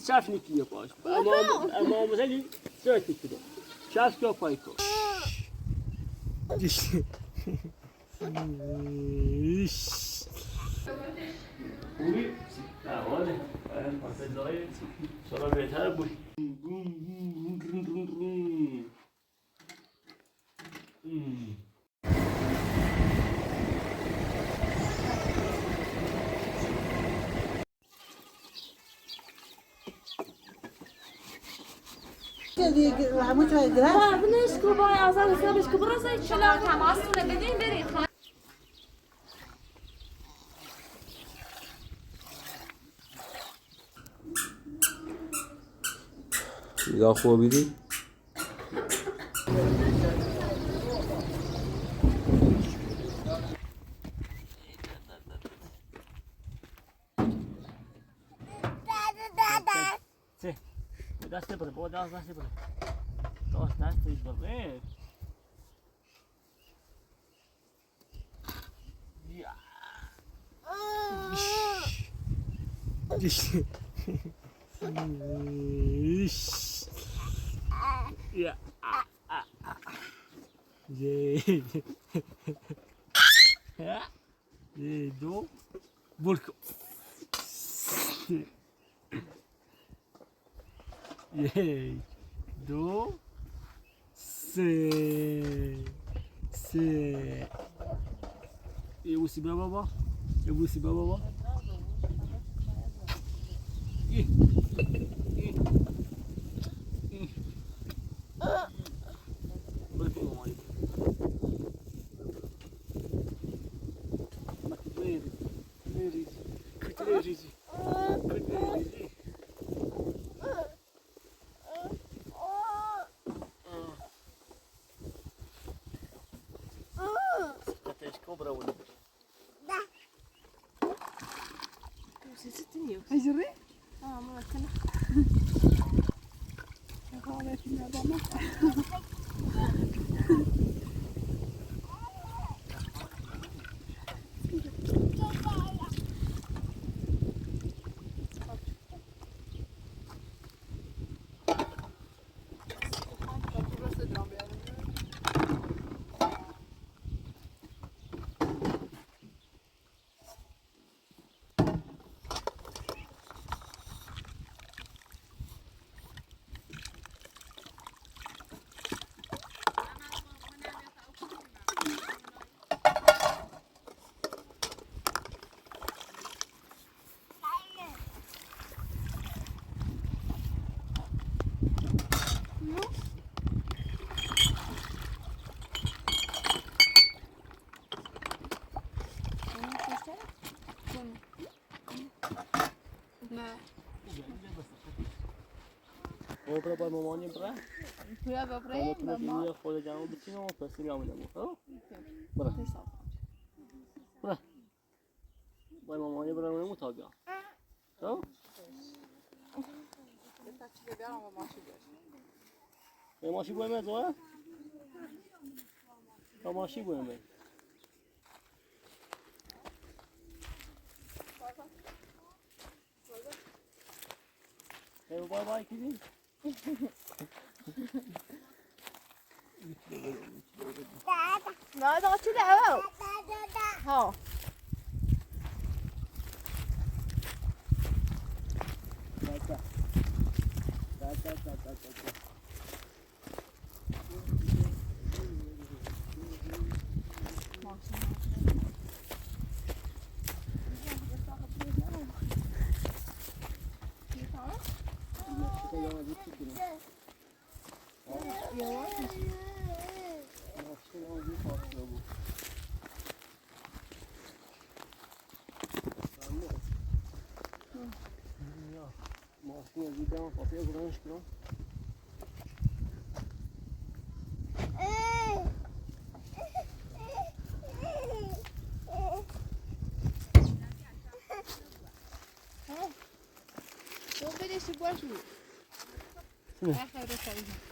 شاف نكيه باش اما مثلا سويت كده شاف كيو بايكو خوبی؟ آره پاسداری شما بهتر بود بنش کوبای آزاد حسابش که برسه چلا تماستونه بدین برین یا خوبی دی؟ دسته بره بابا دسته بره دسته بره Ja. Ja. Do. Volko. Yay. Do. Se. Usi baba. Usi baba. أجري؟ ممكن. قالت لي هذا برو با مامانی برا بیا ببریم مامان خود جامو بچینم و پس میامونم برو برو برو با مامانی برا اونم متاجا تو به ماشی بایم زوره تا ماشی بایم بای بای کیدی نه دا چی دعوه ها ماشین دیدم پاپیا گرانش کنم تو بدش باشو آخر رسایی دیگه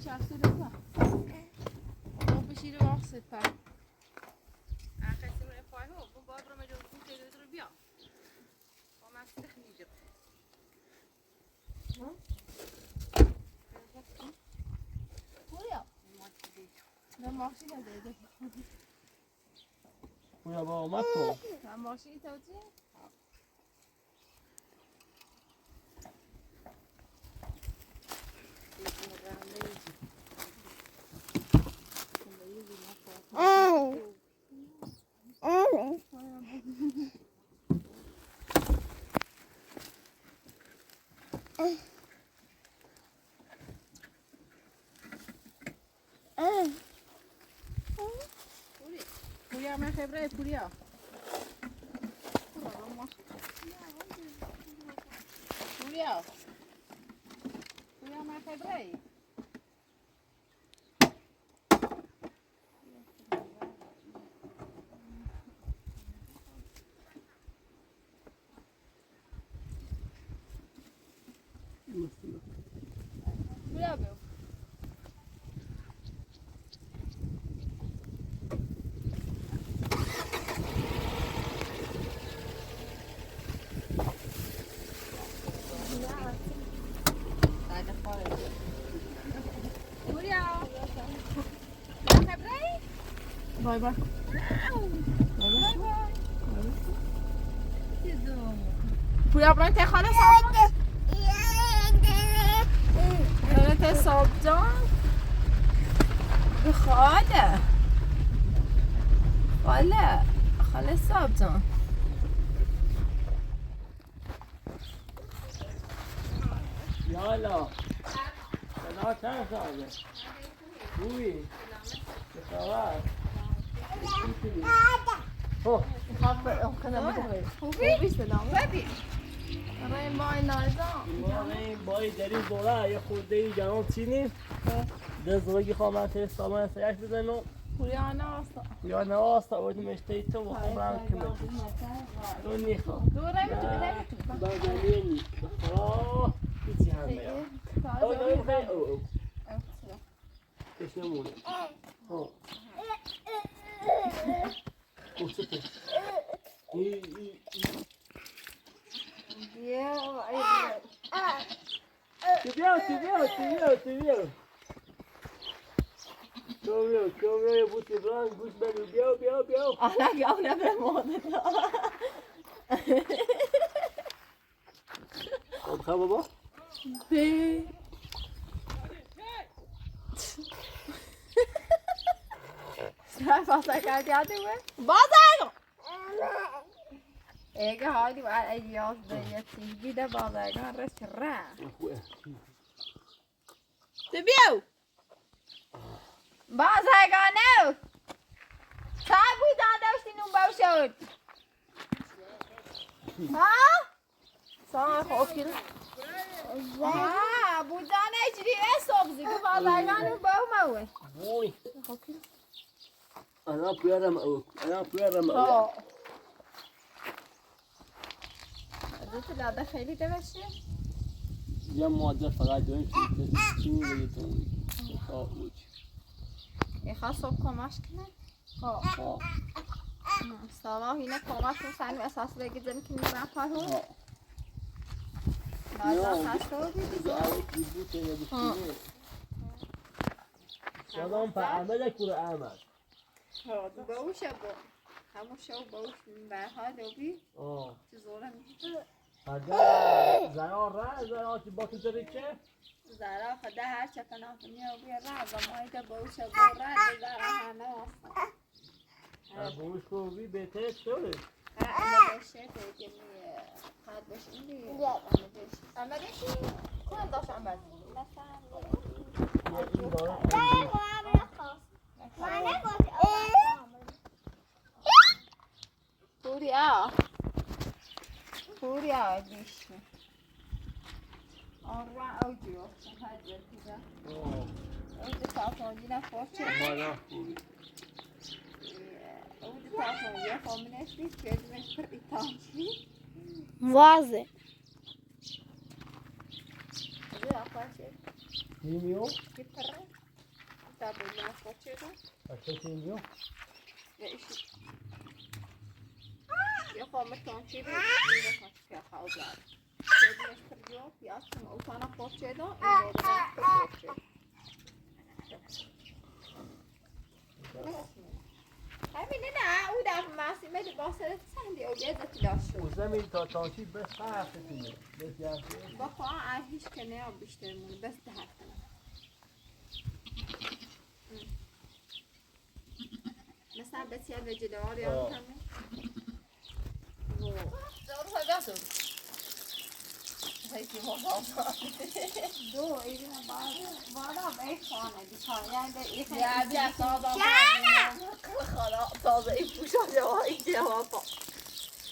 چرسی رسا تو بشیره واقع سپر آخر سیمون افای هو بابا برام جو تو تیجه رو بیا پوریا با آمد تو ماشین توجیه پوریا من خبره پوریا پوریا من خبره پوریا بگو باي باي پوریا برای ته خانه صاف برای ته صاف جان بخواده خاله صاف جان یالا سلام چند ساله خوبی چه خبر خوبی سلام ببین برای مای نایزان ما این بای در این دوره یه خورده ای جناب چینیم دزدگی خواهم سامان سیاش بزنم پوریا ناستا یا نواستا باید مشتی تو و خبرم که من تو نیخوام دوره میتونی بردنیه نیست آه هیچی هم بیا او نمی خیلی او کش نمونه او سپه تبیاو تو یه بوتی بران گوش بگو بیاو آنک آنه به مادر خب بابا بی سر فاسا کرده بازرگان اگه حالی باید ایاز دیگه تیگی ده بازرگان رش را تبیو بازرگانه چای بود داشتی نون باوشد ها؟ سلام خوب کن بودانه اجری صبحی که بازرگان رو باومه وای انا پیارم او دوست داده خیلی دوشته یه ماده فقط داریم چی بگیتون میخواد صبح کماش کنه سلام اینه کماش رو سنو اساس بگیزم که نیمه پاهو نازم هست رو دیدی شدام پا عمل کور عمل باوشه با همون شو باوش برها دوبی چه زوره میشه زنان را زنان که با تو داری که زارا خدا هر چه پناه کنی و بیا را و مایده باوشه با را زارا همه آسان باوش کو بی بهتر شده اما بشه که قد بشین دی اما دیشی کنم داشتم بد پوریا دیشی آره او جیو هجر کجا او دی تافونی نخورچه او دی تافونی خامنش نیست بدونش پر ایتانشی واضح او آخرچه نیمیو که پره تابونی نخورچه رو اصلا نیمیو ایشی یه خامتون چی بود؟ دیگه کاش که خواهد شد مشتریو پیاسم اوتانا خوب شد و این بودن خوب شد. همینه نه او در مسیمه دی باسرت سندی او بیزت لاش شد. زمین تا تانچی بس فرق کنه. بس یافته. با خواه هیچ کنه آب بیشتر مونه بس ده کنه. مثلا بسیار وجداری هم کنه. دارو هداسو. هیچی مخالفه. دو ایدی بالا بیت خانه بیچاره یعنی ده یا بیا سادا. خلا تازه این پوشا جوایی جوابا.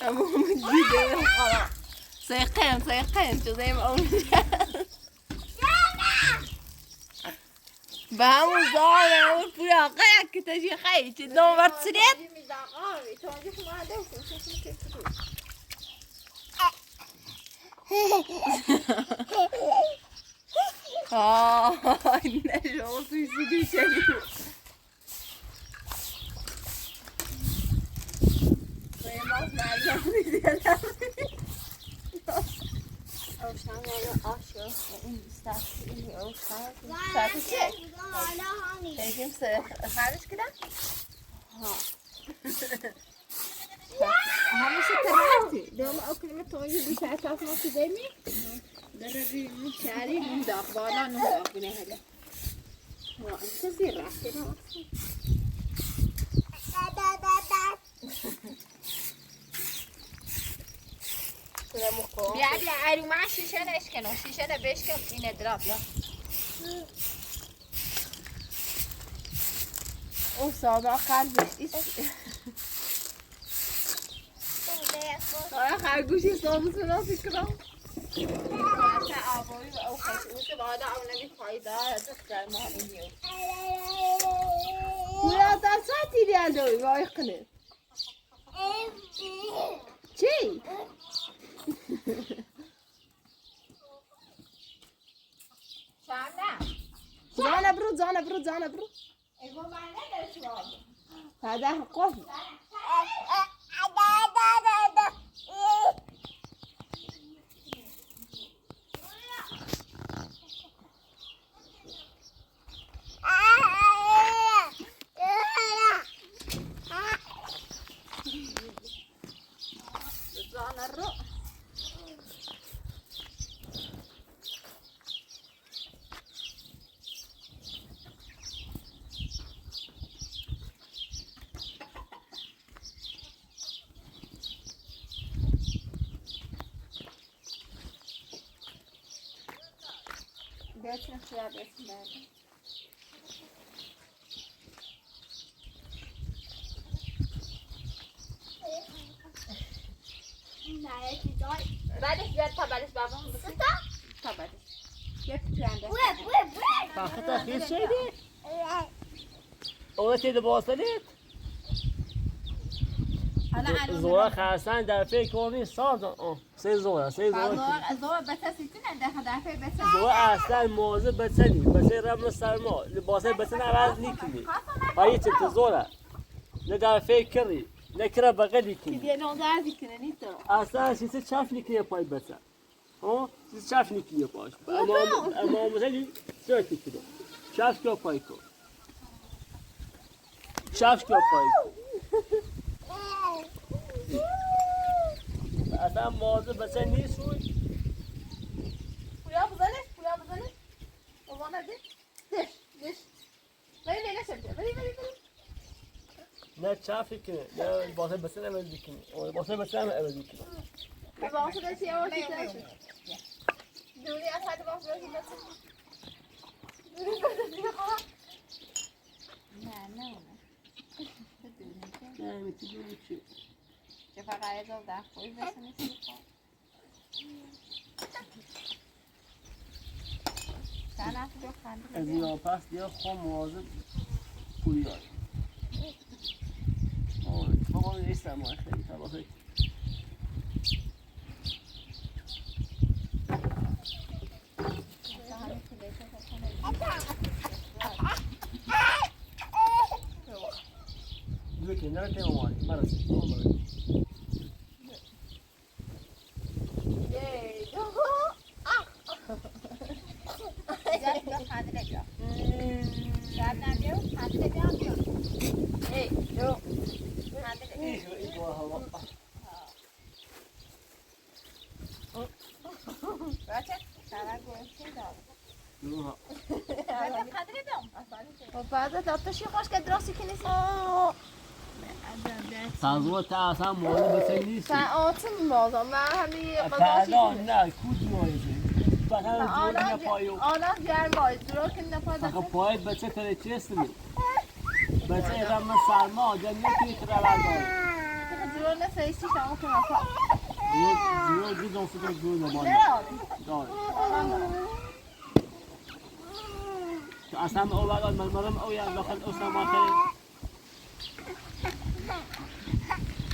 اما مجیده خلا. سيقين زي ما قلنا. بهم زعلان والفيا قاعد كتجي خيط النوم برتسريت. النجوى في سيدي شريف. آشو این استاسیلی او ساعتی چه؟ هیچیم خارج کده؟ همشه ترهاتی دوم او کلمه تویی بی ساعت ما کدیمی دربی مشاری نداق بالا نداق بنهلا و انت زیر راستی نه بیا عیرو من شیشه نشکنم شیشه نبشکم اینه دراب یا او سادا قلبش آیا خرگوشی سابوس بنا فکرم مثلا آبایی و او خشوش بالا او نبی فایده دختر ما اینیو بیا در ساعتی دیندوی وای کنه چی؟ شامنا زانه برو ایگو من نداره چی بابا هذا قفل زان الرق بيتنا خيار بيتنا بعدش بیاد تا بعدش بابام بسه تا بعدش یک توانده فقط خیلی شدی؟ اوه تیده باصلیت؟ زورا خرسان در فکر کنی سازن سه زورا زور بتسی تونه در فکر بتسی زورا اصلا موضوع بتنی بسه رم سرما لباسه بتن عوض نیکنی هایی چه تو زورا نه در فکر کری نه کرا بغلی کنی دیگه نوزازی کنه نیست اصلا شیسه چف نیکنی پای بسه شیسه چف نیکنی پاش اما مثلا سرتی کنه چف که پای کن چف که پای کن اصلا موضوع بسه نیست روی پویا بزنه بابا نده دش بری نشد بری نه چافی کنه نه باسه بسه نمیدی کنه باسه بسه نمیدی کنه بابا خدا چی آورد دوری از حد باز بری نه میتونی چی چه فقط زود در خوی بسنی سیخا سنت جو خنده از یا پس یا خو مواظب پولی داری بابا نیستم ما خیلی طبقه دو که نه تیم اومد مرسی بچه خرک گوشتی دارم نروها و بعد دادتشی خوش که درستی که نیست تازه تا اصلا مورد بسه نیستی ساعتم بازم من همین فردا نه کود مورده فقط جور نپایو آنها گرم باید درو که نپاید فقط پایت بچه کنه چیست می بچه ایران من سرما جمعی توی ترالر داره درو نفیسی شما که نپاید جور جور فکر جور نمانده داره اصلا اول مرمرم او یا داخل اصلا ما خیلی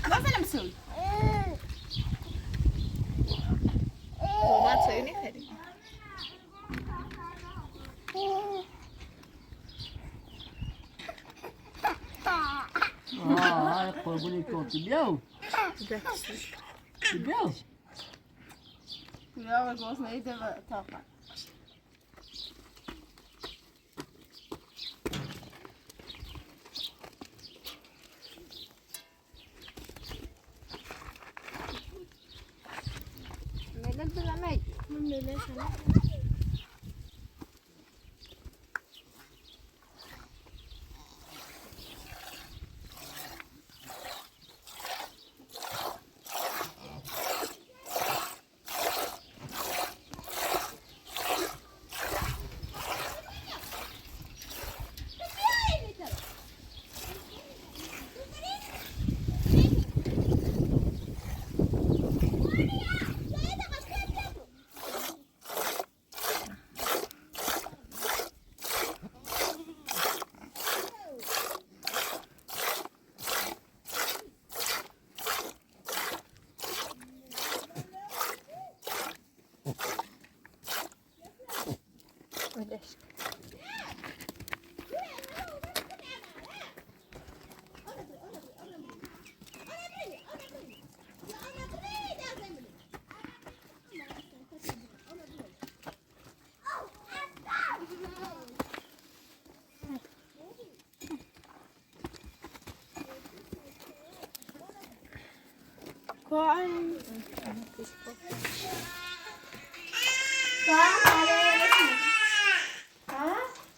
مثلا مسول اومد سوی نخیلی قربونی کوتی بیاو بیاو یا گوز نیده و تاقا ملل بزنه من ملل شنه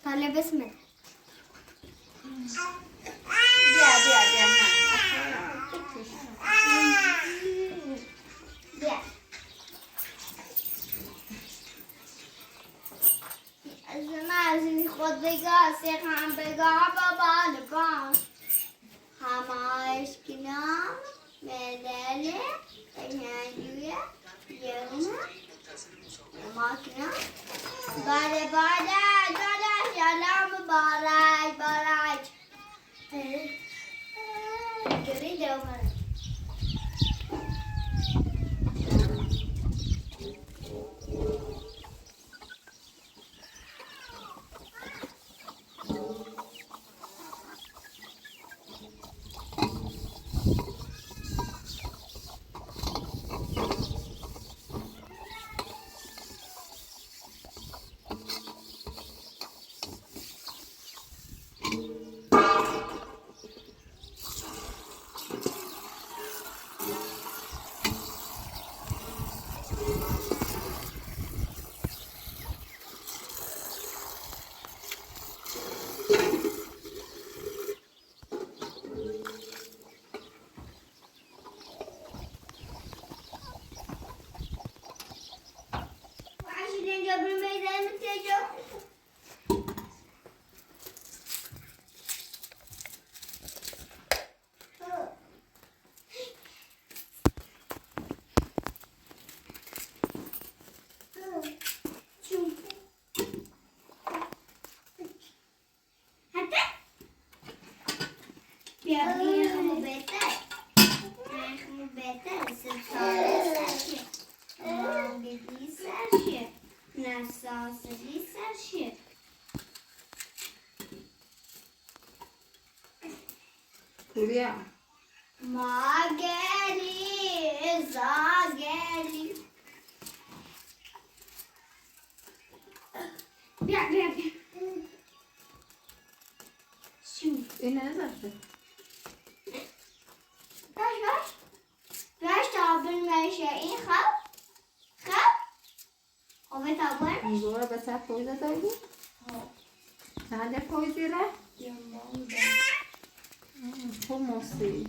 طالب اسمه بیا از من خود بگاه سیخم بگاه بابا لبان همایش کنام مدله تنهاییه یومه ماکنا باره سلام بارک گری دومره Julia. Mageli, Zageli. Bia. این نزده. باش تا بنمیشه این خب زوره بس فوزه داری؟ چند فوزی ره؟ خوب مصری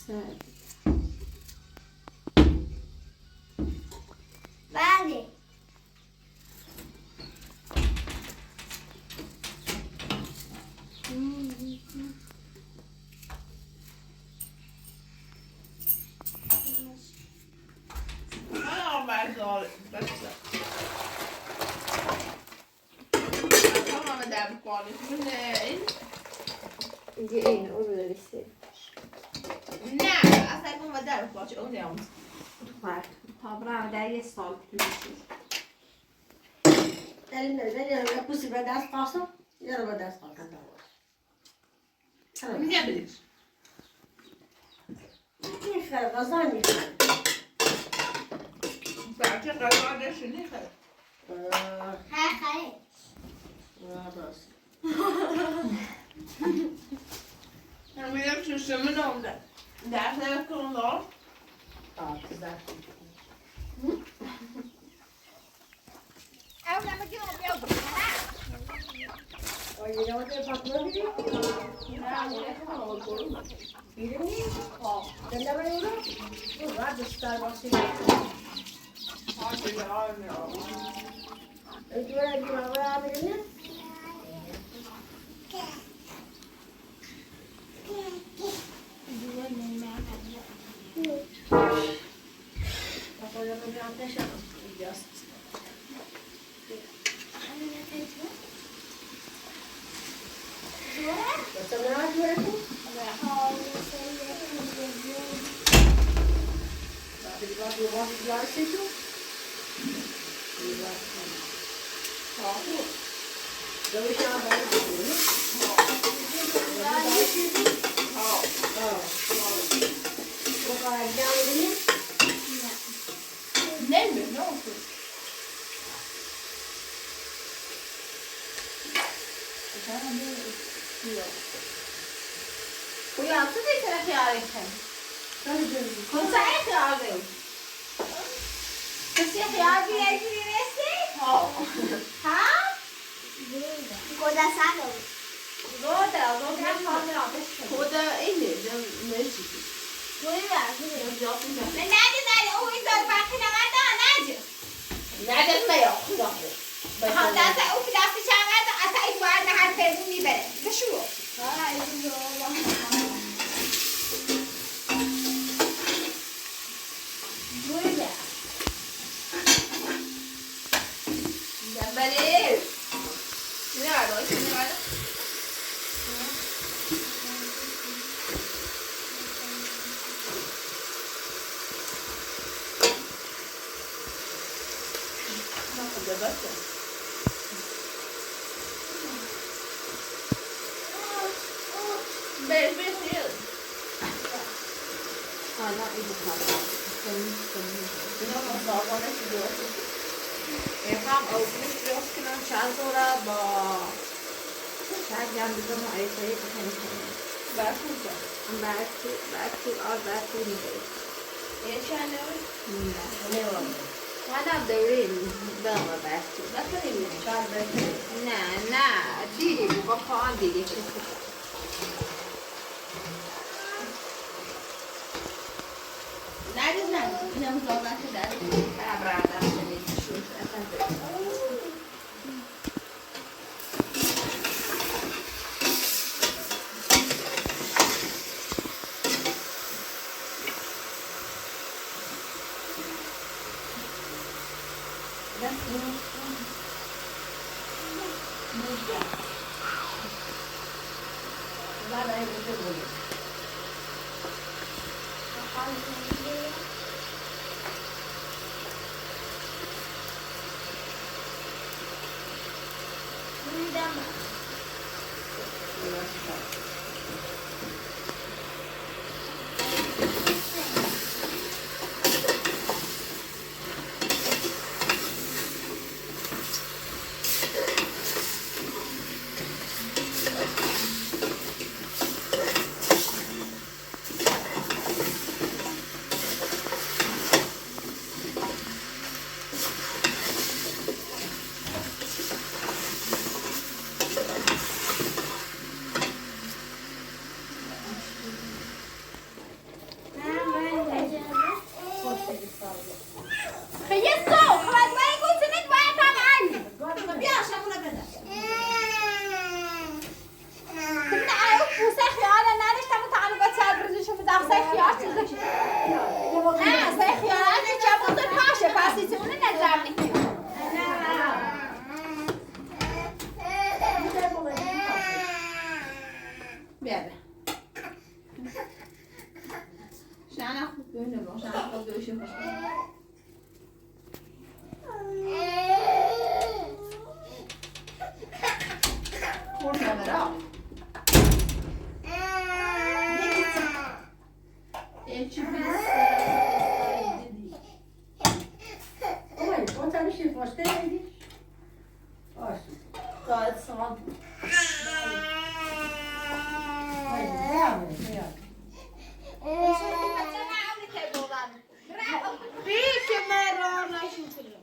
سر بله دیگه این او رو دارسته نه اصلا اون و در باشه اون نیامد فرد تا برای در یه سال پیشی دلیل نداره یا پوسی به دست قاسم یا رو به دست قاسم میگه بدیش این خیلی غذا میکنه برچه قرار داشتی خیلی خیلی راست من میگم چوشته من آمده در طرف کنم دار آفزار آیا نمیشه پاک نمیری؟ بیرونی؟ دنده باید رو؟ او را دستار باسی ایتوار اگه ماغور آمیرونه؟ Papa jag vill inte känna just. Vad ska du göra då? Vill du vara glad i sig då? Ja. Då vill jag ha det. Ja. Ja. Och vad är det? Nej men något ويا صدق ترى خياركم كنت اي خيار ذي بس يا خيار في اجري نسي ها گوده سالو غدا خدا اینه مرسی گوده من نادي او انت باقي نغدا ناجي نادي ما ياخذ هذا او في دافع شغله اسايد وانا هالفيلم بره بشو گوده جنبلي لا لا حالا این کارا افهم اوگوش روز کنم چند زوره با شاید جمع بزن و ایسایی بکنی کنیم برکو آر برکو میگه حالا دوریم بلما برکو نه دیری با پاان دیگه چیز نادي نعم زوجات داري برادر شديد شو بیا شانا خوب بینه با شانا خوب دوشی خوش خورد نمرا چی بیست Oi, conta me se você aí. Posso. قاعد صعب Vai, vai, vai. بيك مرة ما شكرا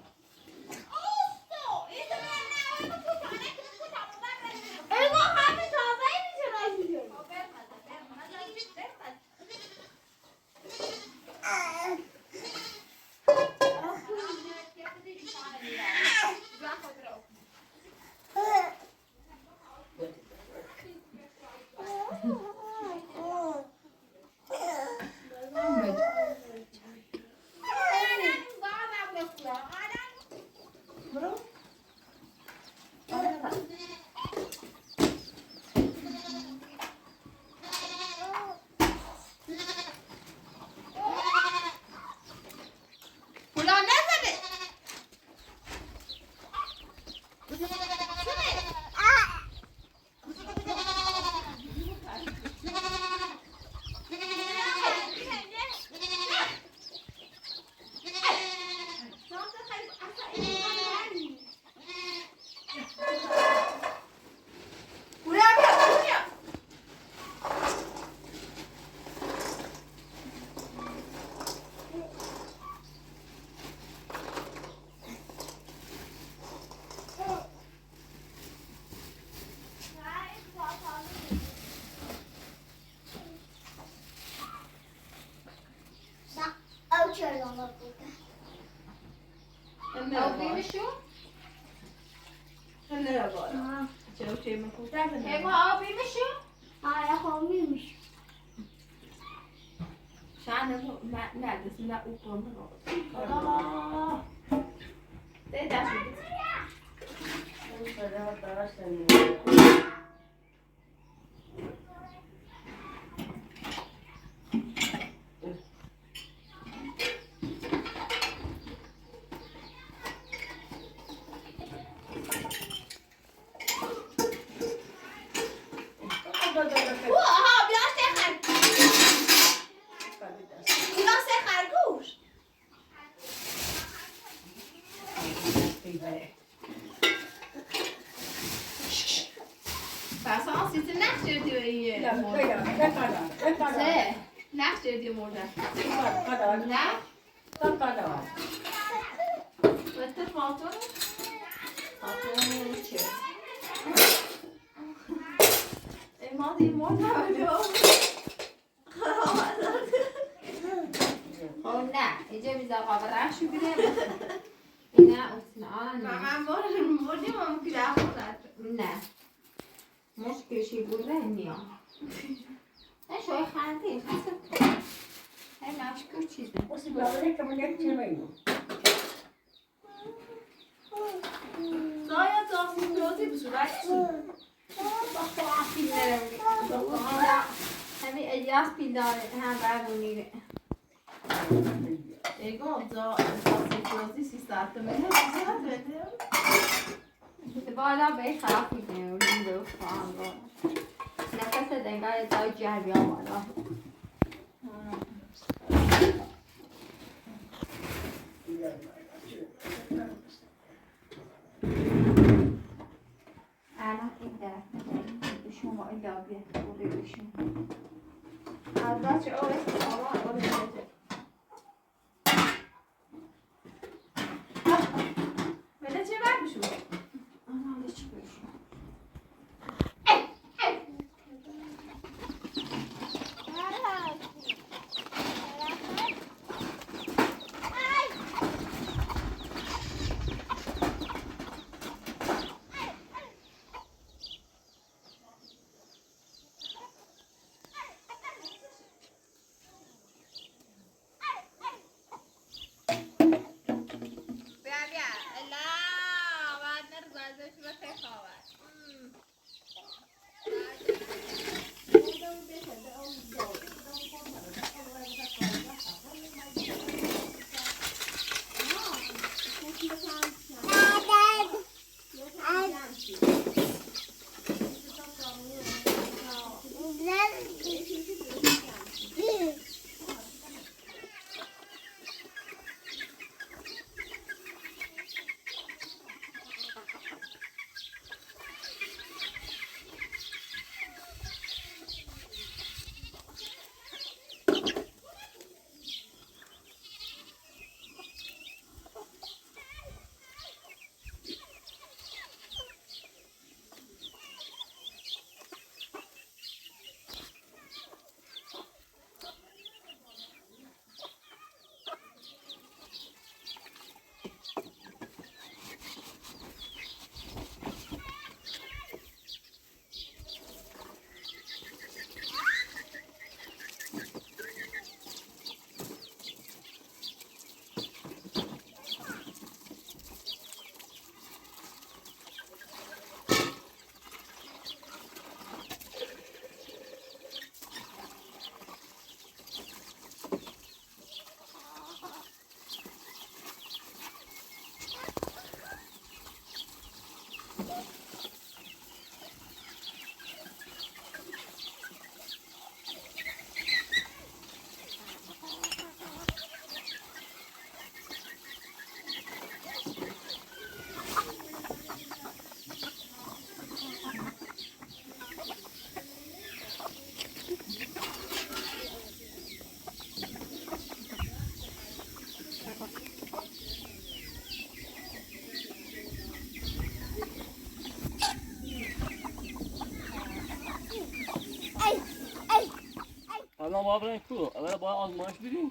الان باید بریم کو؟ اول باید آزمایش بریم.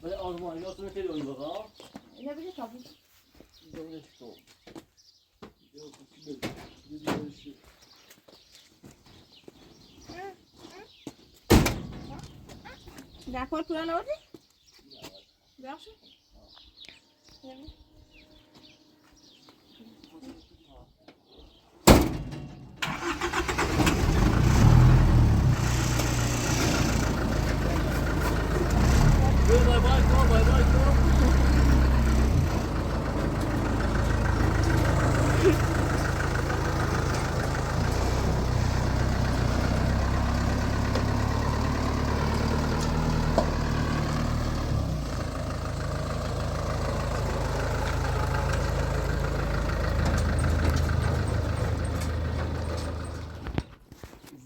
ولی آزمایشاتون خیلی اون بقا اینا بگه تابون دونش تو در کار پولان آوردی؟ بخشو؟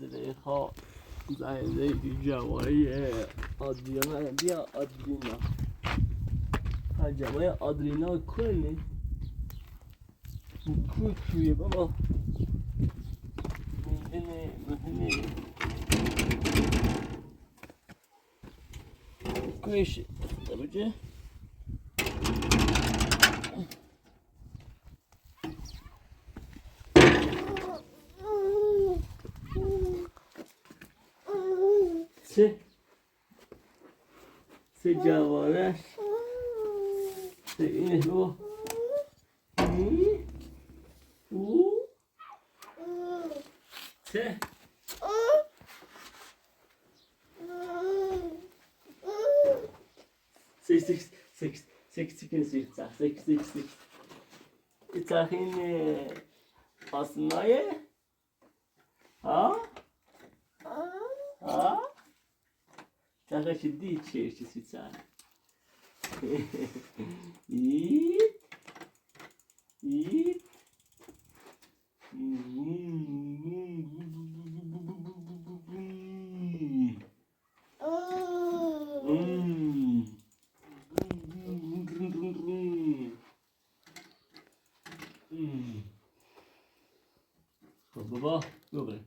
زلیخا زنده جوایی آدرینا بیا آدرینا جوایی آدرینا کنی کوی بابا مهنه کویش بجه سه جوارش سه اینه رو سه سکس این آسنایه ها تاخش دي تشيش تسال ايت ايت بابا يلا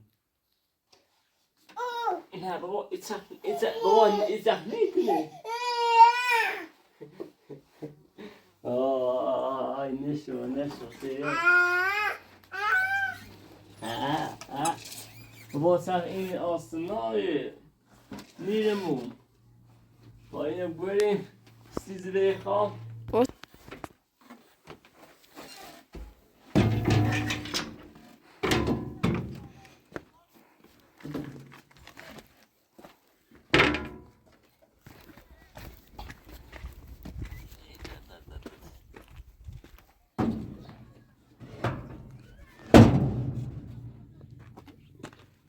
لا بابا بابا يزحنيتني نشو سير بابا سر این آسنای میرمون با اینو بریم سیزده خواب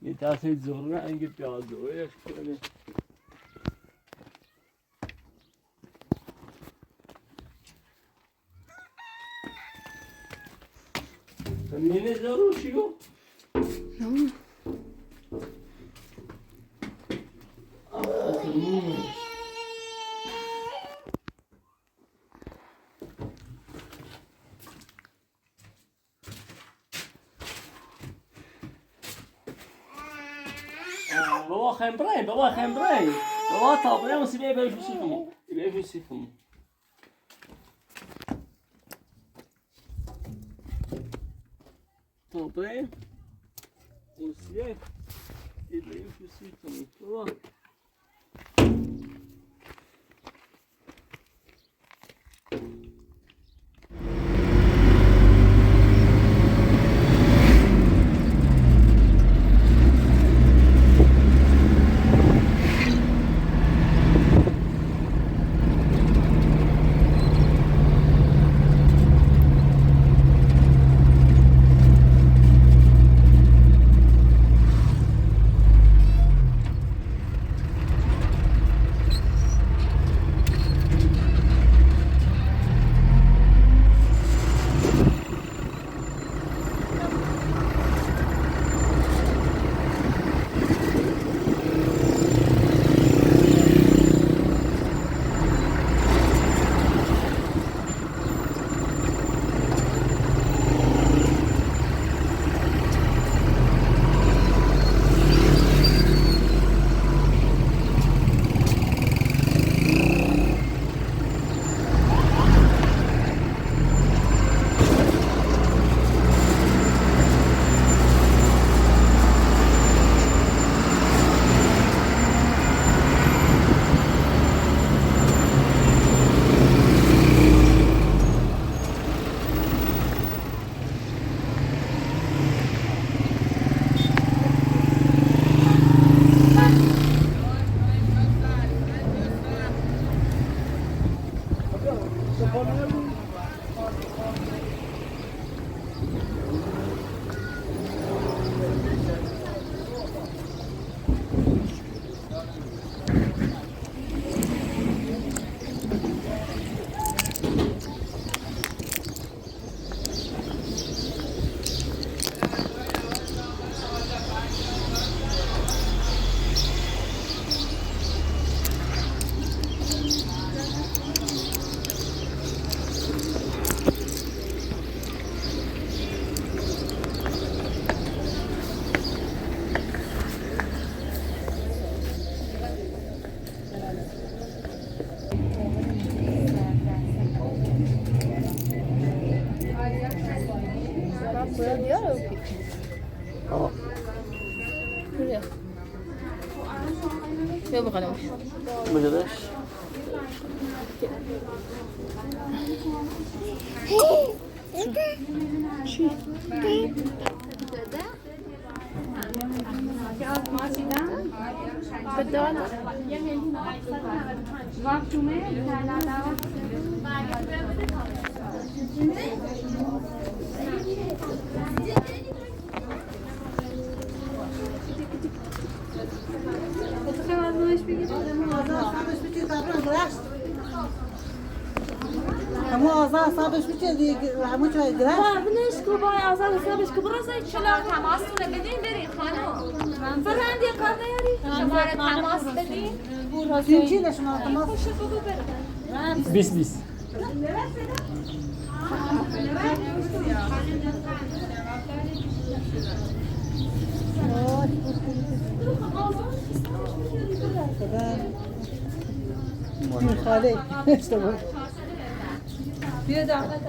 یه دسته زهره انگه پیازهایش کنه همینه زهره چیو؟ نه بابا خمبرين بابا طابرين وسيبيه يبقى يشوفني طابرين وسيبيه يبقى يشوفني بابا اه يلا خلاص. ما جداش همو آزاد حسابش میشه دیگه همو چای گرفت بنش کوبای آزاد حسابش که برو زای شما تماستونه بدین برین خانم فرند یه کار نیاری شماره تماس بدین چی شما تماس 20 خاله اشتباه 417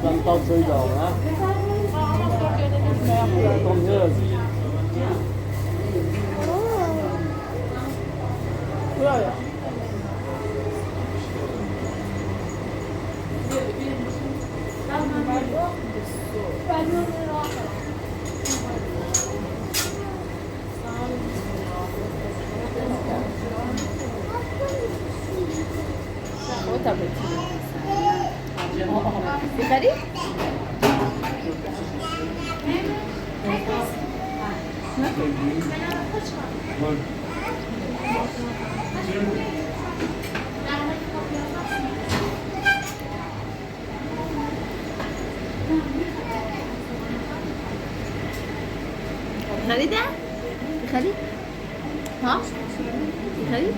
Dan dat zo dan, hè? Dan heel. Ja, ja. بخری؟ خریده؟ بخری؟ ها؟ بخری؟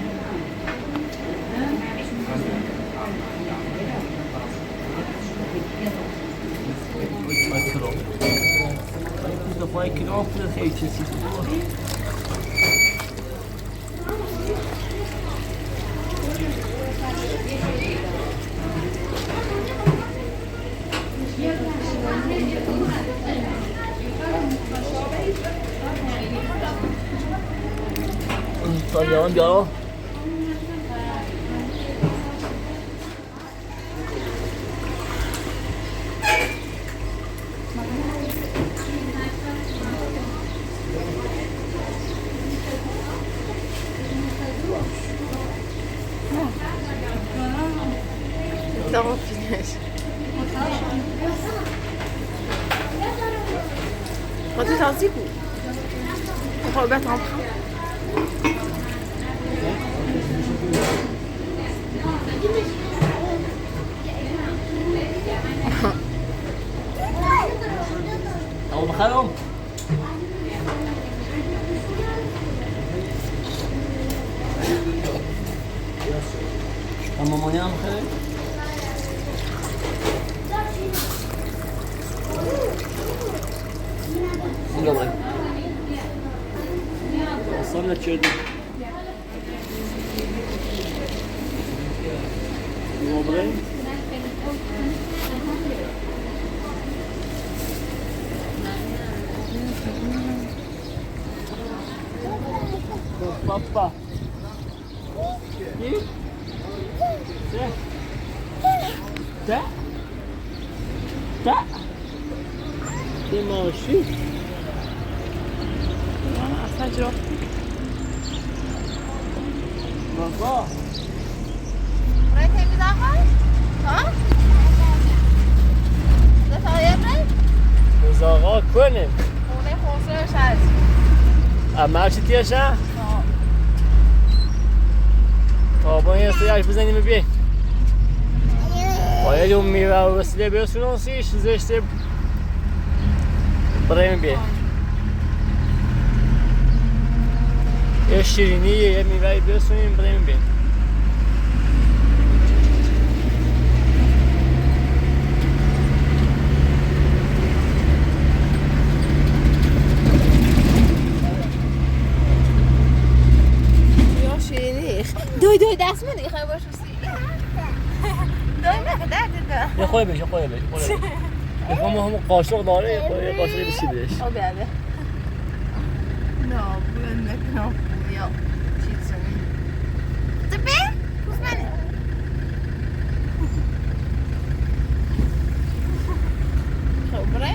Dat was ik erop, dat geeft je niet. Jangan jauh. Tamam finish. خذي تعصيبه. خذ بيت عم. أو بخيرهم. مامانی هم بخیر. اینجا باید. اصلا نچردی. اینجا باید. Papa. Hier. Zeg. Da. Da. Det ماشی. اصلا جرا. بابا. برای تمیز آقای؟ ها؟ دفعه برای؟ مزاقا کنیم. خونه خسروش هست. اما چی تیشه؟ تابان یه سریعش بزنیم ببین. باید اون میوه و وسیله برسونانسیش زشته برای ببین. یه شیرینی یه میوه برسونیم برای ببین. دوی دست منی خیلی باش بسی دوی مخه درد ده یه خوی بش بخوام همون قاشق داره یه قاشقی بسی بهش او بیاده نه بویان نکنم بویا چیز سنی تبه؟ پوز منی خب برای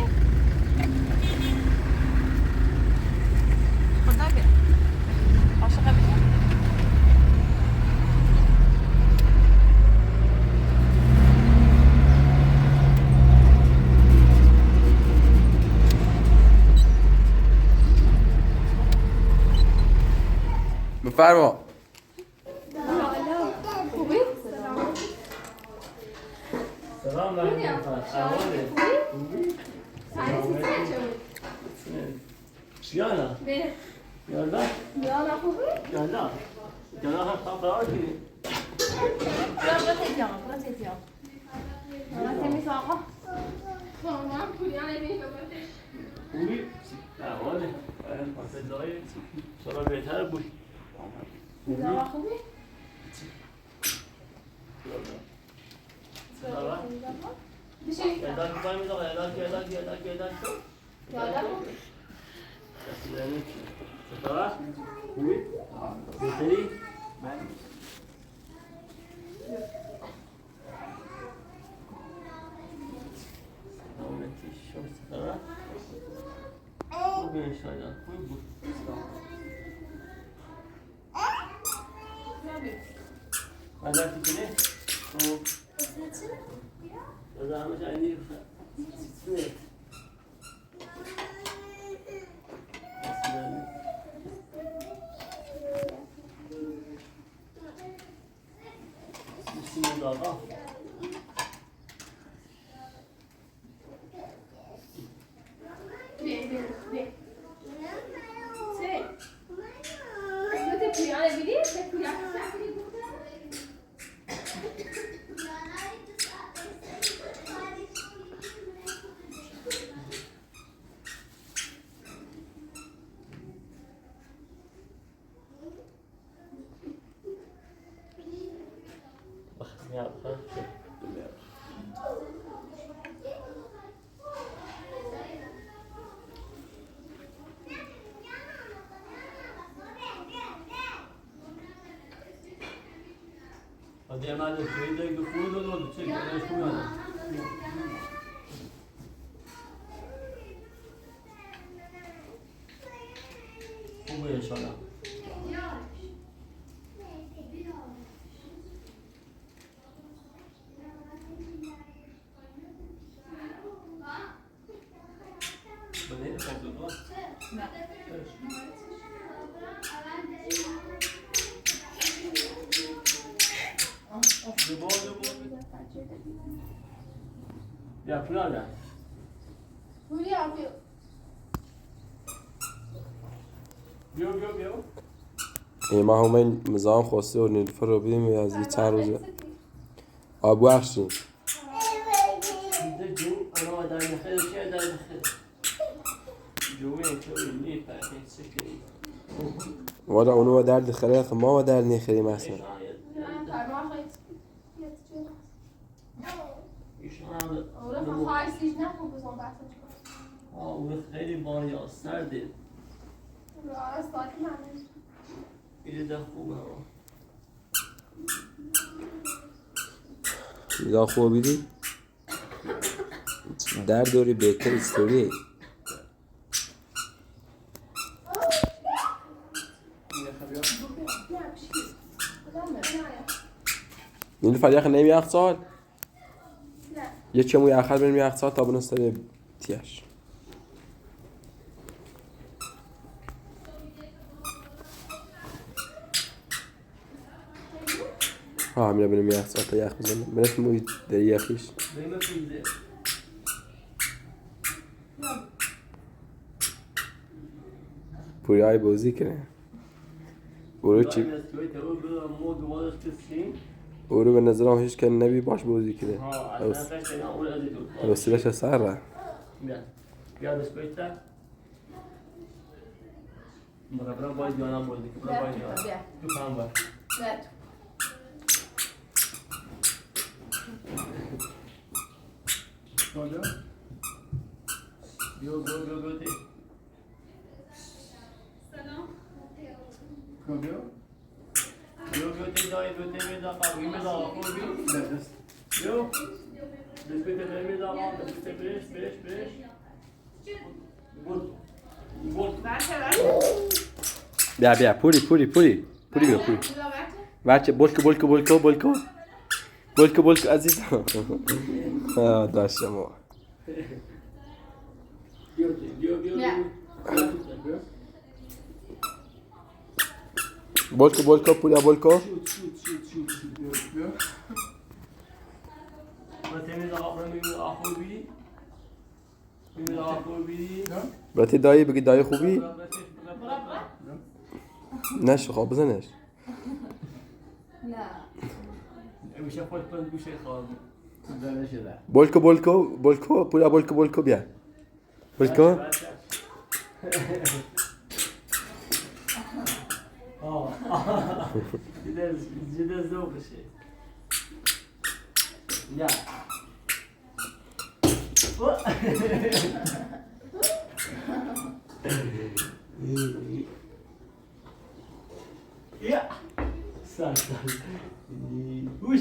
خدا بیا قاشقه بیا بفرما. سلام علیکم. شیانا. یالا. یالا خوبی؟ یالا. یالا هم قرار کنی. برای تیزیان تمیز آقا مامان پولیان نمیشه خوبی؟ احواله. پاسداری. سالا بهتر بود. یالا خوبی؟ سلام. بشه یالا می‌کنم می‌دونم یالا یالا خوبی؟ سلام. خوبی؟ بهتری؟ خوب بود. غلطی کنه؟ خب. از همه جایی آقا Ja, Hadi hemen de köyde gefunden oldu. Çek, ben şunu Bu yaşana. بیا پولا بیا. پوریا بیا. بیا. ما همین مزاحم خواسته و نیلوفر رو بدیم از یه چند روز آب بخشیم. ده جو انا ودار نخير شيء دار نخير. جوين توي لي فاكين سكري. والا اونو درد خیلی ما درد نخیریم اصلا. خیلی باری سرده. ایده خوبه. ایده خوب بیدی؟ در دوری بهتر استوری. نیلوفر یخ نمی‌یخ سال؟ یه چمو یخل بریم یخ سال تا بنستر تیش. همینه بریم یخ سال تا یخ بزنیم. برش موی در یخیش. پوریای بازی کنه. برو چی؟ او رو به نظرم هیچ که نبی باش بازی کنه. وسیلش سر را. بیا دست بیشتر. برابر باید جانم بازی کنم. تو کام باش. بیا تی. سلام. بیا تی جای تی میدا قابی میدا خوبی. بیا. دست بیشتر میدا دست بیشتر برش. بیا پوری بیا پوری. بچه بولکو عزیز. داشتم ما. بولکو پوریا بولکو. براتی دایی بگی دایی خوبی؟ نشو خواب بزنش. میشه خود پس گوشه خواب زنه شده. بولکو پوریا بولکو بیا. بولکو. جدا ذوقشه. یا. Ya. Sar. Uş.